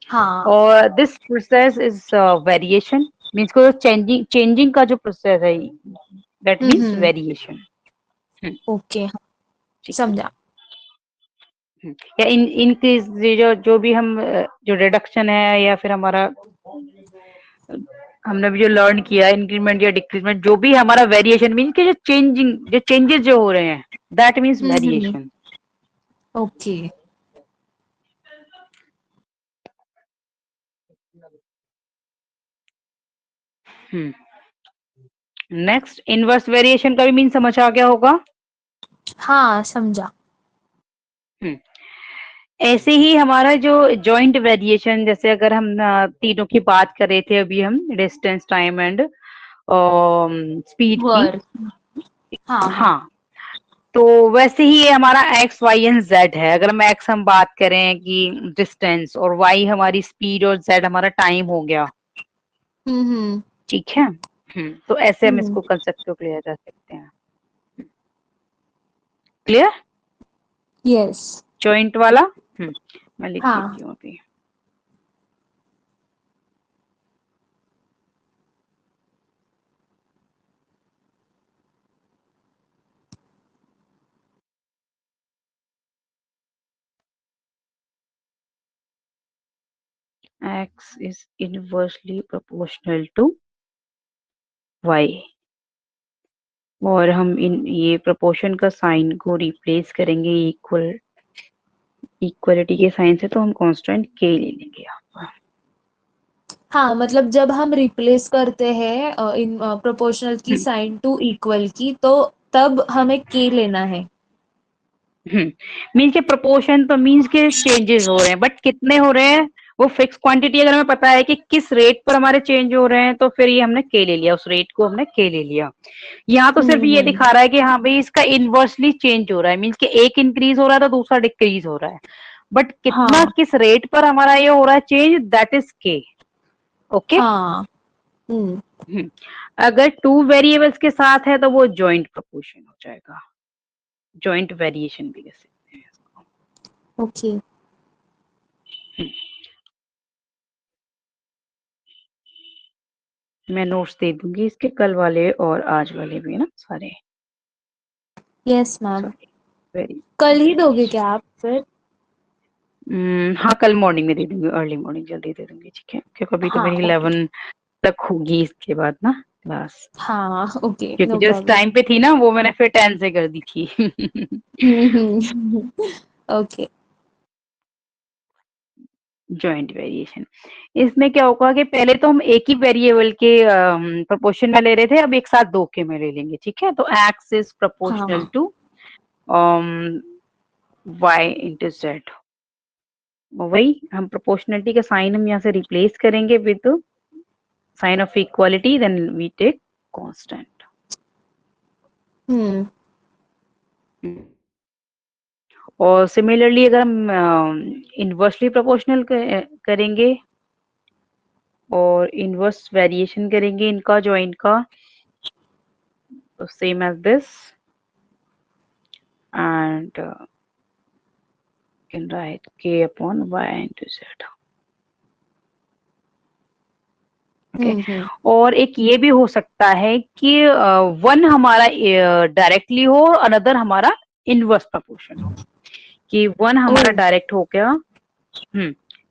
हाँ। और this process is variation, means को चेंजिंग चेंजिंग का जो प्रोसेस है that means hmm. Variation. Okay हाँ, ठीक है। समझा। या इनक्रीज जो भी हम जो रिडक्शन है या फिर हमारा हमने भी जो लर्न किया इंक्रीमेंट या डिक्रीजमेंट, जो भी हमारा वेरिएशन मीन के जो चेंजिंग जो चेंजेस जो हो रहे हैं that means hmm. Variation. Okay. Next inverse variation का भी मीन समझ आ गया होगा। हाँ समझा। हम्म, ऐसे ही हमारा जो जॉइंट वेरिएशन, जैसे अगर हम तीनों की बात कर रहे थे अभी हम, डिस्टेंस टाइम एंड स्पीड की। वर्क। हाँ हाँ। हाँ, तो वैसे ही ये हमारा एक्स वाई एंड जेड है। अगर हम एक्स हम बात करें कि डिस्टेंस और वाई हमारी स्पीड और जेड हमारा टाइम हो गया। हम्म। ठीक है, तो ऐसे हम हम्म। इसको कंसेप्ट को क्लियर कर सकते हैं। Clear, yes. जॉइंट वाला। मैं लिख हाँ। देती हूँ अभी। x is inversely proportional to y, और हम इन ये प्रोपोर्शन का साइन को रिप्लेस करेंगे इक्वलिटी के साइन से, तो हम कांस्टेंट k ले लेंगे यहाँ पर। हाँ मतलब जब हम रिप्लेस करते हैं इन प्रोपोर्शनल की हम्म, साइन टू इक्वल की, तो तब हमें के लेना है। मीन्स के प्रोपोर्शन तो मीन्स के चेंजेस हो रहे हैं, बट कितने हो रहे हैं, वो फिक्स क्वांटिटी अगर हमें पता है कि किस रेट पर हमारे चेंज हो रहे हैं, तो फिर ये हमने के ले लिया, उस रेट को हमने के ले लिया। यहाँ तो सिर्फ ये हम्म। दिखा रहा है कि हाँ भाई इसका इनवर्सली चेंज हो रहा है, मीन्स कि एक इंक्रीज हो रहा है तो दूसरा डिक्रीज हो रहा है, बट कितना हाँ किस रेट पर हमारा ये हो रहा है चेंज, दैट इज के। ओके, हाँ। हम्म। अगर टू वेरिएबल्स के साथ है तो वो जॉइंट प्रोपोर्शन हो जाएगा, जॉइंट वेरिएशन भी कह सकते हैं इसको। ओके। मैं नोट्स दे दूंगी इसके, कल वाले और आज वाले भी ना सारे। Yes ma'am. सॉरी, वेरी कल ही दोगे क्या आप फिर? हाँ कल मॉर्निंग में दे दूंगी, अर्ली मॉर्निंग जल्दी दे दूंगी, ठीक है, क्योंकि अभी तो हाँ मेरी ओके। 11 तक होगी इसके बाद ना क्लास, हाँ ओके, क्योंकि नो जो प्रॉब्लम। टाइम पे थी ना वो मैंने फिर 10 से कर दी थी। ओके। जॉइंट वेरिएशन, इसमें क्या होगा कि पहले तो हम एक ही वेरिएबल के प्रोपोर्शन में ले रहे थे, अब एक साथ दो के में ले लेंगे, ठीक है। तो एक्स इज प्रोपोर्शनल हाँ टू वाई इंटू जेड, वही हम प्रोपोर्शनलिटी का साइन हम यहाँ से रिप्लेस करेंगे with sign of equality, then we take constant. हम्म और सिमिलरली अगर हम इनवर्सली प्रोपोर्शनल करेंगे और इनवर्स वेरिएशन करेंगे इनका जॉइंट का, तो same as this, and can write k upon y into z, okay. और एक ये भी हो सकता है कि वन हमारा डायरेक्टली हो, अनदर हमारा इनवर्स प्रोपोर्शन हो, कि वन ओ हमारा डायरेक्ट हो गया।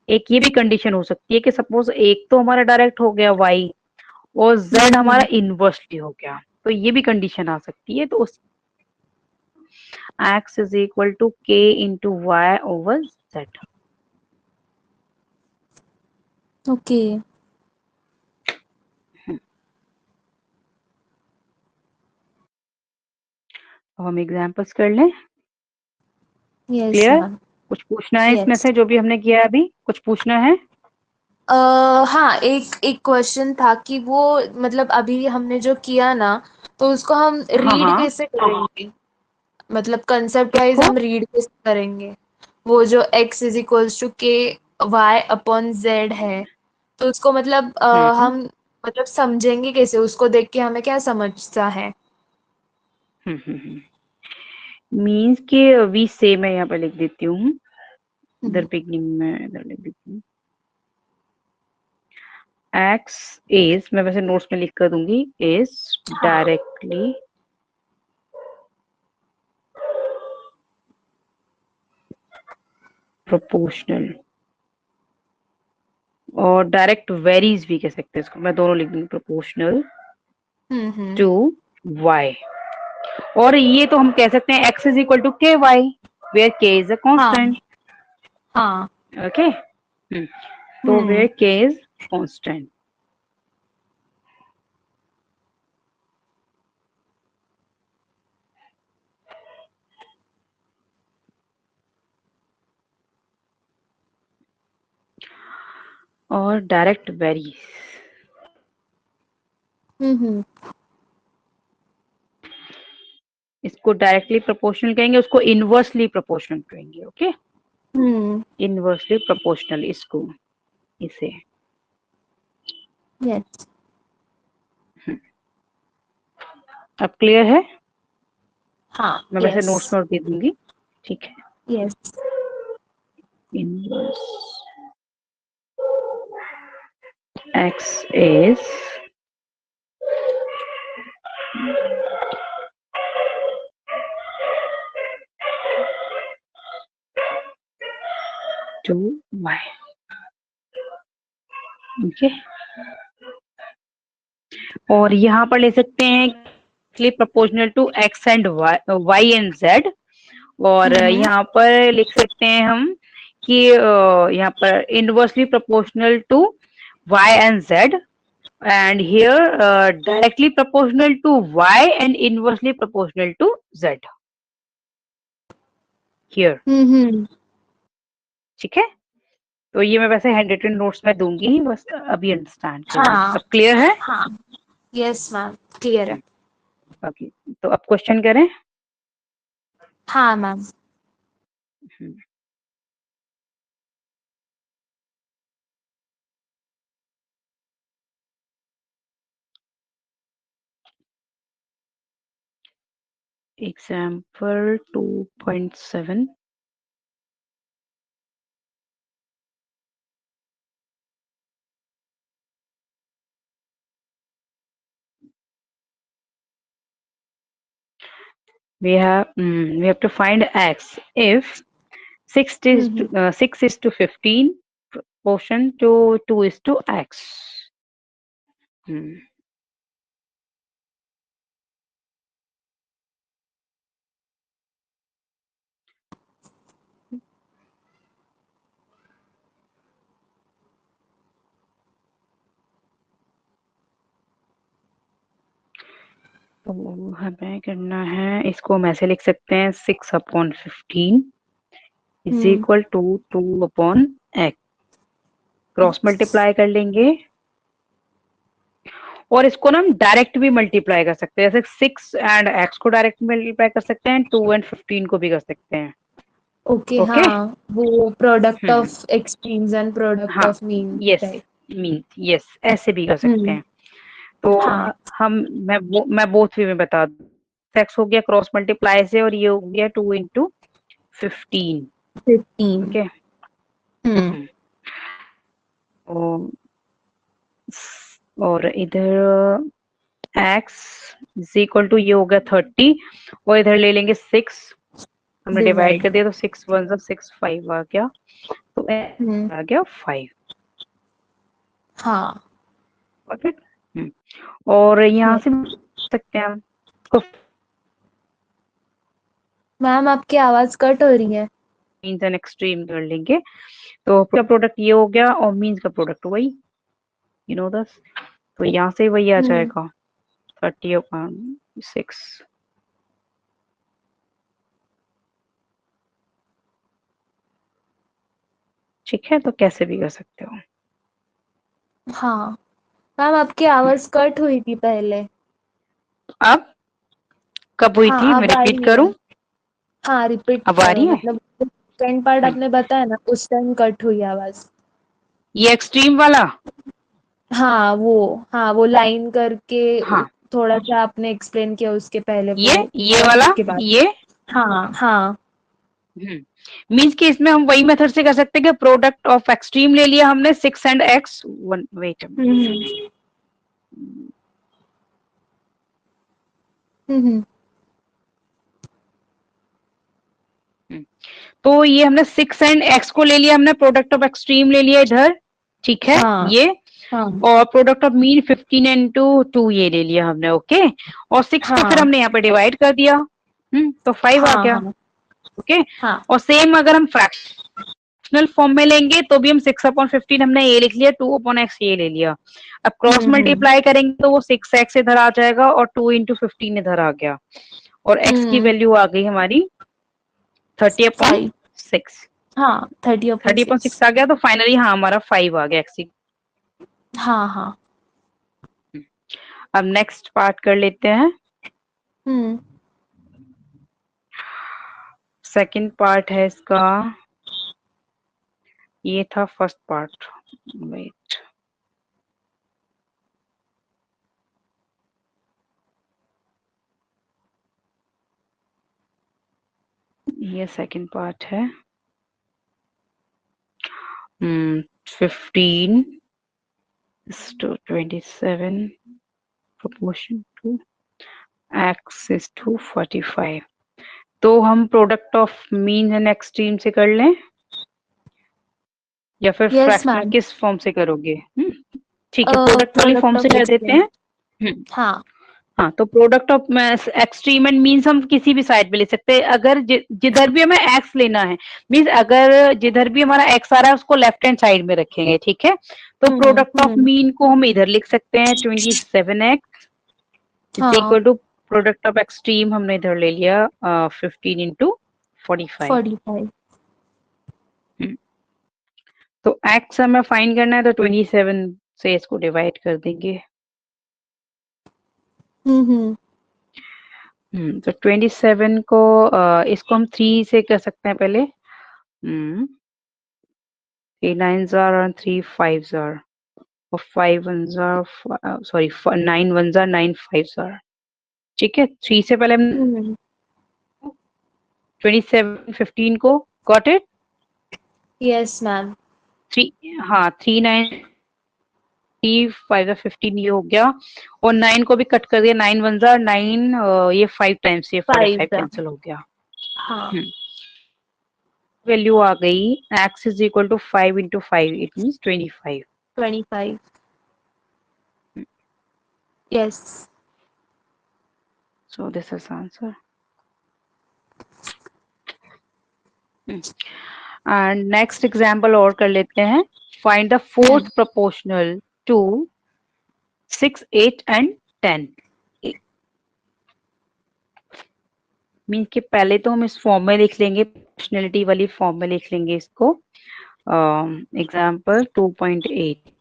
एक ये भी कंडीशन हो सकती है कि सपोज एक तो हमारा डायरेक्ट हो गया y और z हमारा इनवर्सली हो गया, तो ये भी कंडीशन आ सकती है। तो उस x is equal to k into y over z। Okay. अब हम एग्जांपल्स कर लें। Yes clear? मैम। कुछ पूछना है इसमें यस। से जो भी हमने किया है अभी, कुछ पूछना है? हाँ, एक एक क्वेश्चन था कि वो मतलब अभी हमने जो किया ना, तो उसको हम हाँ रीड हाँ, कैसे करेंगे? मतलब कंसेप्ट वाइज किसको? हम रीड कैसे करेंगे? वो जो x इज इक्वल्स टू के वाई अपॉन जेड है, तो उसको मतलब हम्म हम मतलब समझेंगे कैसे? उसको देख के हमें क्या समझता है? मीन्स के वी से मैं यहाँ पर लिख देती हूँ, इधर हम्म, बिगनिंग में इधर लिख देती हूँ। एक्स इज, मैं वैसे नोट्स में लिख कर दूंगी, इज हाँ। डायरेक्टली प्रोपोर्शनल, और डायरेक्ट वेरीज भी कह सकते हैं इसको, मैं दोनों लिख दूंगी, प्रोपोर्शनल हम्म। To Y. और ये तो हम कह सकते हैं एक्स इज इक्वल टू के वाई, वेयर के इज अ हाँ कांस्टेंट, हाँ। ओके। तो हम्म वेयर के इज कांस्टेंट, और डायरेक्ट वेरीज, हम्म। इसको डायरेक्टली प्रोपोर्शनल कहेंगे, उसको इनवर्सली प्रोपोर्शनल कहेंगे, ओके। हम्म। इनवर्सली प्रोपोर्शनल इसको, इसे। यस। अब क्लियर है? हाँ। मैं वैसे यस। नोट्स में और दे दूंगी, ठीक है। Yes. Inverse x is to y, okay. और यहाँ पर ले सकते हैं proportional to x and y and z, और हम्म। यहाँ पर लिख सकते हैं हम कि यहाँ पर inversely proportional to y and z, and here directly proportional to y and inversely proportional to z here, हम्म। ठीक है। तो ये मैं वैसे हैंड रिटन नोट्स में दूंगी ही, बस अभी अंडरस्टैंड कर लो। हाँ सब क्लियर है? हाँ। यस मैम, क्लियर है। ओके, तो अब क्वेश्चन करें। हाँ ma'am. Example 2.7, we have to find x if 6 is to 15 proportion to 2 is to x. तो हमें करना है, इसको हम ऐसे लिख सकते हैं 6/15 is equal to 2/x। Cross multiply कर लेंगे और इसको ना हम डायरेक्ट भी मल्टीप्लाई कर सकते हैं, जैसे 6 एंड x को डायरेक्ट मल्टीप्लाई कर सकते हैं, 2 एंड 15 को भी कर सकते हैं। ओके हाँ, वो product of extremes and product of mean. Yes ऐसे भी कर सकते हैं। तो मैं बोथ वे में बता दूं, x हो गया क्रॉस मल्टीप्लाई से और ये हो गया 2 into 15। ओके और इधर x इज इक्वल टू ये हो गया 30 और इधर ले लेंगे 6, हमने डिवाइड कर दिया तो 6 1 6 5 आ गया, तो आ गया 5। हाँ ओके और यहाँ से सकते हैं हम। मैम आपकी आवाज कट हो रही है। मीन्स एंड एक्सट्रीम कर लेंगे तो का प्रोडक्ट ये हो गया और मीन्स का प्रोडक्ट वही, यू नो दस, तो यहाँ से वही आ जाएगा 30/6। ठीक है, तो कैसे भी कर सकते हो। हाँ मैम आपकी आवाज कट हुई थी पहले। अब कब हुई थी, मैं रिपीट करूं? हाँ रिपीट अब आ रही है? मतलब सेकंड पार्ट आपने बताया ना, उस टाइम कट हुई आवाज। ये एक्सट्रीम वाला? हाँ वो लाइन करके हाँ थोड़ा सा आपने एक्सप्लेन किया उसके पहले। ये वाला उसके बाद ये हाँ मीन्स कि इसमें हम वही मेथड से कर सकते हैं कि प्रोडक्ट ऑफ एक्सट्रीम ले लिया हमने 6 एंड x 1 वेट तो ये हमने 6 एंड x को ले लिया, हमने प्रोडक्ट ऑफ एक्सट्रीम ले लिया इधर, ठीक है ये और प्रोडक्ट ऑफ मीन 15 into 2 ये ले लिया हमने। ओके और 6 को फिर हमने यहाँ पे डिवाइड कर दिया, तो 5 आ गया। ओके और सेम अगर हम फ्रैक्शनल फॉर्म में लेंगे तो भी हम 6/15 हमने ये लिख लिया, 2/x ये ले लिया। अब क्रॉस मल्टीप्लाई करेंगे तो वो 6x इधर आ जाएगा और 2 into 15 इधर आ गया और x की वैल्यू आ गई हमारी 30/6। हाँ 30/6 आ गया, तो फाइनली हाँ हमारा 5 आ गया x। हाँ अब नेक्स्ट पार्ट कर लेते हैं। सेकंड पार्ट है इसका, ये था फर्स्ट पार्ट, वेट ये सेकंड पार्ट है। 15 to 27 proportion to x is to 45। तो हम product of mean and extreme से कर लें या फिर फ्रैक्शनल किस फॉर्म से करोगे? ठीक है, प्रोडक्ट वाली फॉर्म से कर देते हैं। हाँ तो product of extreme and means हम किसी भी साइड पे ले सकते हैं, अगर जिधर भी हमें एक्स लेना है, मीन्स अगर जिधर भी हमारा एक्स आ रहा है उसको लेफ्ट हैंड साइड में रखेंगे, ठीक है। तो प्रोडक्ट ऑफ मीन को हम इधर लिख सकते हैं 27x is equal to product of extreme हमने इधर ले लिया 15 into 45। तो x हमें फाइंड करना है तो 27 से इसको डिवाइड कर देंगे। तो 27 को इसको हम 3 से कर सकते हैं पहले। 3 9s are और 3 5s are और 5 1s are sorry 9 1s are 9 5s are। ठीक है, 3 से पहले हम 27 15 को गॉट इट। Yes ma'am. 3 हाँ 3 9 3 5 15 ये हो गया और 9 को भी कट कर दिया, 9 1s are 9 ये 5 टाइम्स ये 45 कैंसिल हो गया। वैल्यू आ गई x is equal to 5 into 5, it means 25. 25. Yes. So this is answer. And next example और कर लेते हैं. Find the fourth proportional to 6, 8 and 10. Mean के पहले तो हम इस फॉर्म में लिख लेंगे, प्रोपोर्शनलिटी वाली फॉर्म में लिख लेंगे इसको. एग्जाम्पल 2.8.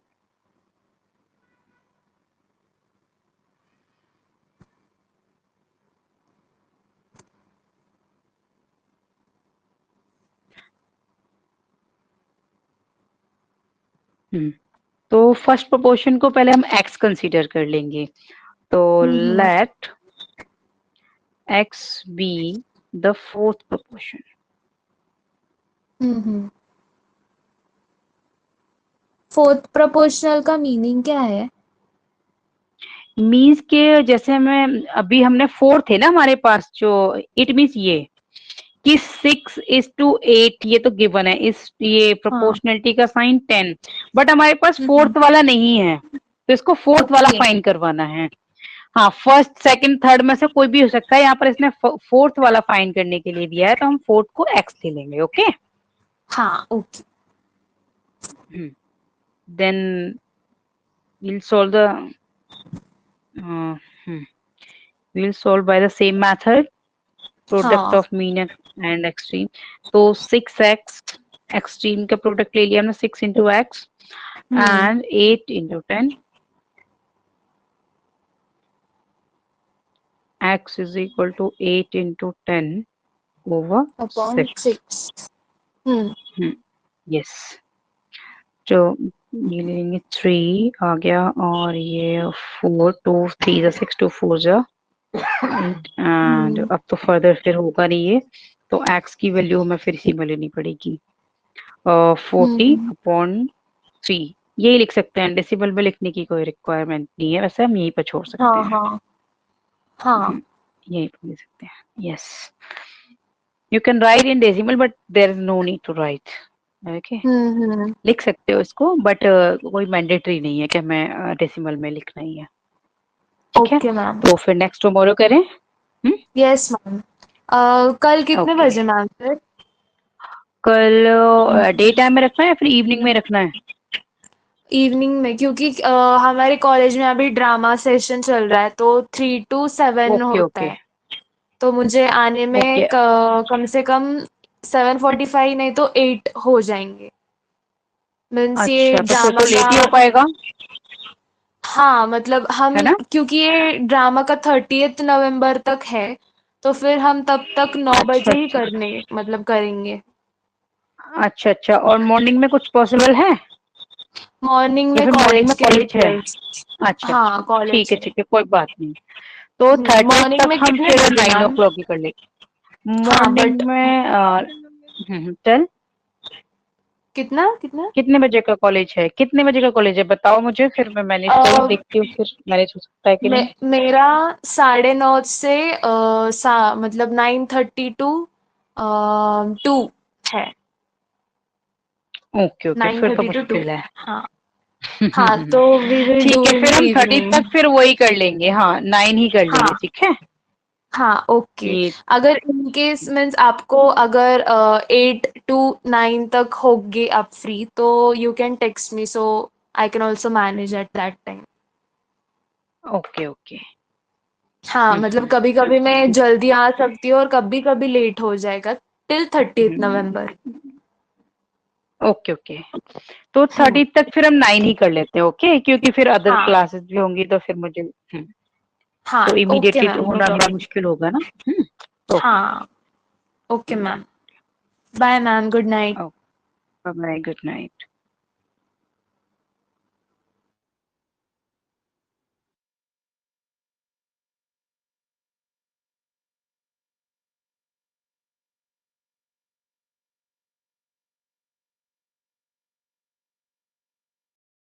तो फर्स्ट प्रोपोर्शन को पहले हम x कंसीडर कर लेंगे. तो let x be the fourth proportion. Fourth proportional का मीनिंग क्या है? मीन्स के जैसे हमें अभी हमने फोर्थ है ना हमारे पास, जो इट मीन्स ये कि 6:8 ये तो गिवन है. इस ये प्रोपोर्शनलिटी का साइन 10, बट हमारे पास फोर्थ वाला नहीं है, तो इसको फोर्थ वाला फाइन करवाना है. हाँ, फर्स्ट सेकंड थर्ड में से कोई भी हो सकता है. यहाँ पर इसने फोर्थ वाला फाइन करने के लिए दिया है, तो हम फोर्थ को x ले लेंगे. ओके. हाँ, okay. Then we'll solve the we'll solve by the same method, product of mean and extreme. तो 6x एक्सट्रीम का प्रोडक्ट ले लिया हमने, 6 into x and 8 into 10. x is equal to 8 into 10 over upon 6. Yes. तो ये लेंगे 3 आ गया, और ये 4, 2 3 जा 6, 2 4 जा 8. एंड अब तो फर्दर फिर होगा नहीं ये, तो x की वैल्यू हमें फिर इसी में लेनी पड़ेगी. 40/3 यही लिख सकते हैं. डेसिमल में लिखने की कोई रिक्वायरमेंट नहीं है, वैसे हम यहीं पर छोड़ सकते हैं. यहीं पर लिख सकते हैं. Yes, you can write in decimal but there is no need to write. Okay, लिख सकते हो इसको, बट कोई मैंडेटरी नहीं है कि हमें डेसिमल में लिखना ही है. Okay ma'am. तो फिर नेक्स्ट टुमारो करें. Yes ma'am. कल कितने बजे मैम? फिर कल डे टाइम में रखना है या फिर इवनिंग में रखना है? इवनिंग में, क्योंकि हमारे कॉलेज में अभी ड्रामा सेशन चल रहा है, तो 3 to 7 होता है. तो मुझे आने में कम से कम 7:45 नहीं तो 8 हो जाएंगे. मीन्स ये ड्रामा तो लेट ही हो पाएगा. हाँ, मतलब हम क्योंकि ये ड्रामा का 30th नवंबर तक है, तो फिर हम तब तक 9 बजे ही करेंगे. अच्छा. और मॉर्निंग में कुछ पॉसिबल है? मॉर्निंग में कॉलेज है. अच्छा, हाँ, कॉलेज. ठीक है, कोई बात नहीं. तो 30 मॉर्निंग में हम फिर 9 o'clock ही कर लेंगे. मॉर्निंग में चल कितने बजे का कॉलेज है? बताओ मुझे, फिर मैं मैनेज करूँ, देखती हूँ फिर मैनेज हो सकता है कि नहीं. मेरा 9:30 से मतलब 9:30 to 2 है. ओके, फिर तो मुश्किल है. हाँ, तो ठीक है, फिर हम 30 तक फिर वही कर लेंगे. हाँ, 9 ही कर लेंगे. ठीक है. हाँ, ओके. अगर इन केस मीन्स आपको अगर 8 to 9 तक होगे आप फ्री, तो you can text me, so I can also manage at that time. Okay. हाँ, मतलब कभी कभी मैं जल्दी आ सकती हूँ और कभी कभी लेट हो जाएगा टिल 30th नवंबर. ओके. तो 30 तक फिर हम 9 ही कर लेते हैं. ओके, क्योंकि फिर अदर क्लासेस भी होंगी, तो फिर मुझे तो इमीडिएटली होना भी मुश्किल होगा ना. हाँ, okay ma'am. Bye ma'am, good night. Bye, good night.